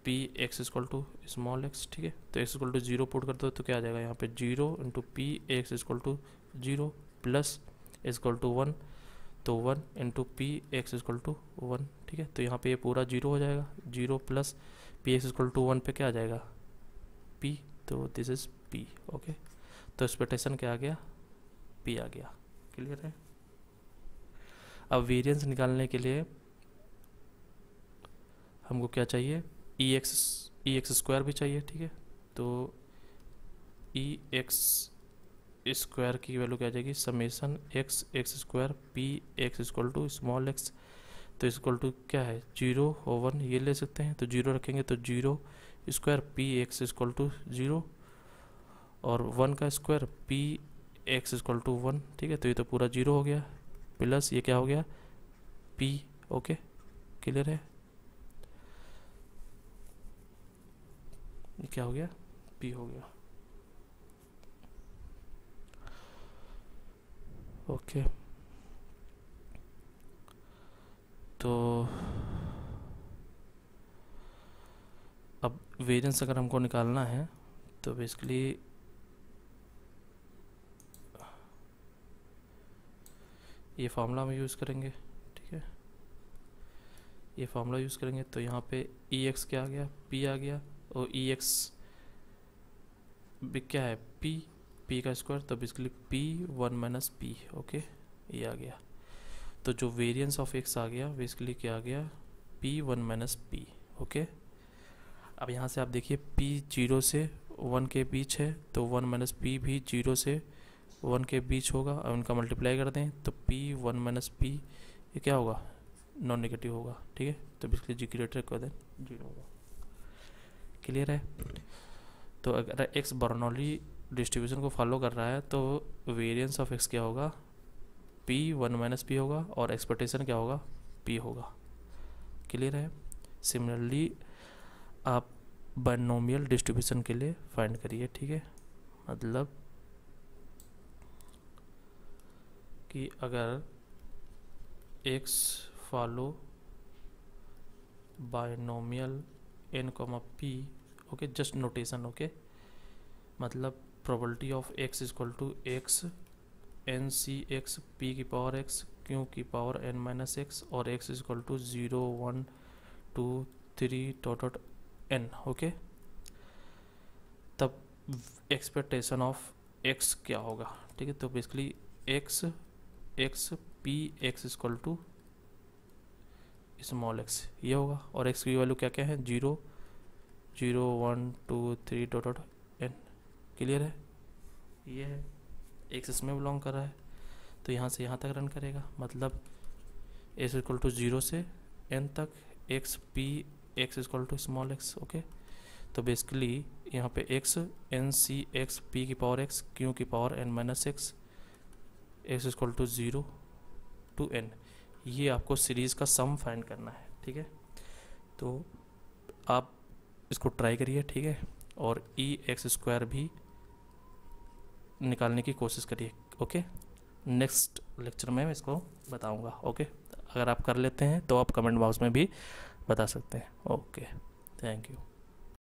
P x equal to small x, ठीक है, तो एक्स इक्वल टू 0 पुट कर दो तो क्या आ जाएगा यहाँ पे 0 into P x equal to 0 plus equal to 1, तो 1 into P x equal to 1, ठीक है, तो यहाँ पे ये पूरा 0 हो जाएगा, 0 plus p x equal to 1 पे क्या आ जाएगा p, तो दिस इज p, ओके। तो एक्सपेक्टेशन क्या आ गया, p आ गया, क्लियर है। अब वेरिएंस निकालने के लिए हमको क्या चाहिए, ई एक्स स्क्वायर भी चाहिए, ठीक है, तो ई एक्स स्क्वायर की वैल्यू क्या आ जाएगी, summation x x square p x equal to small x, तो इक्वल टू क्या है 0 और 1 ये ले सकते हैं, तो 0 रखेंगे तो 0 square p x equal to 0 और 1 का square p x equal to 1, ठीक है, तो ये तो पूरा 0 हो गया, प्लस ये क्या हो गया p, ओके क्लियर है, ये क्या हो गया p हो गया, ओके। तो अब वेरिएंस अगर हमको निकालना है तो बेसिकली ये फार्मूला हम यूज़ करेंगे, ठीक है, ये फार्मूला यूज़ करेंगे, तो यहाँ पे ई एक्स क्या आ गया p आ गया, और ई एक्स भी क्या है p का स्क्वायर, तो basically p 1 minus p, okay ये आ गया। तो जो वेरिएंस ऑफ x आ गया बेसिकली क्या आ गया p 1 माइनस p, ओके। अब यहाँ से आप देखिए p 0 से 1 के बीच है, तो 1 माइनस p भी 0 से 1 के बीच होगा, और उनका मल्टीप्लाई कर दें तो p 1 माइनस p ये क्या होगा नॉन नेगेटिव होगा, ठीक है, तो बेसिकली जी ग्रेटर कर दें 0 होगा, क्लियर है। तो अगर x बर्नौली डिस्ट्रीब्यूशन को फॉलो कर रहा है तो वेरिएंस ऑफ x क्या होगा p 1 माइनस p होगा, और एक्सपेक्टेशन क्या होगा p होगा, क्लियर है। सिमिलरली आप बाइनोमियल डिस्ट्रीब्यूशन के लिए फाइंड करिए, ठीक है, मतलब कि अगर x follow binomial n, p, okay, just notation, okay, मतलब probability of x equal to x n C x P की पावर एक्स क्यू की पावर n माइनस एक्स, और x equal to 0 1 2 3 dot n, okay. तब expectation of x क्या होगा, ठीक है, तो basically x p x equal to small x ये होगा, और x की वैल्यू क्या क्या है 0 0 1 2 3 डॉट n, क्लियर है, ये है x इसमें बिलोंग कर रहा है, तो यहाँ से यहाँ तक रन करेगा, मतलब x इक्वल टू 0 से n तक x p x equal to small x, okay. तो बेसिकली यहाँ पे x n c x p की पावर x q की power n minus x x equal to 0 to n, ये आपको सीरीज़ का सम फाइंड करना है, ठीक है, तो आप इसको ट्राई करिए, ठीक है, और ई एक्स स्क्वायर भी निकालने की कोशिश करिए, ओके। नेक्स्ट लेक्चर में मैं इसको बताऊंगा, ओके। अगर आप कर लेते हैं तो आप कमेंट बॉक्स में भी बता सकते हैं, ओके, थैंक यू।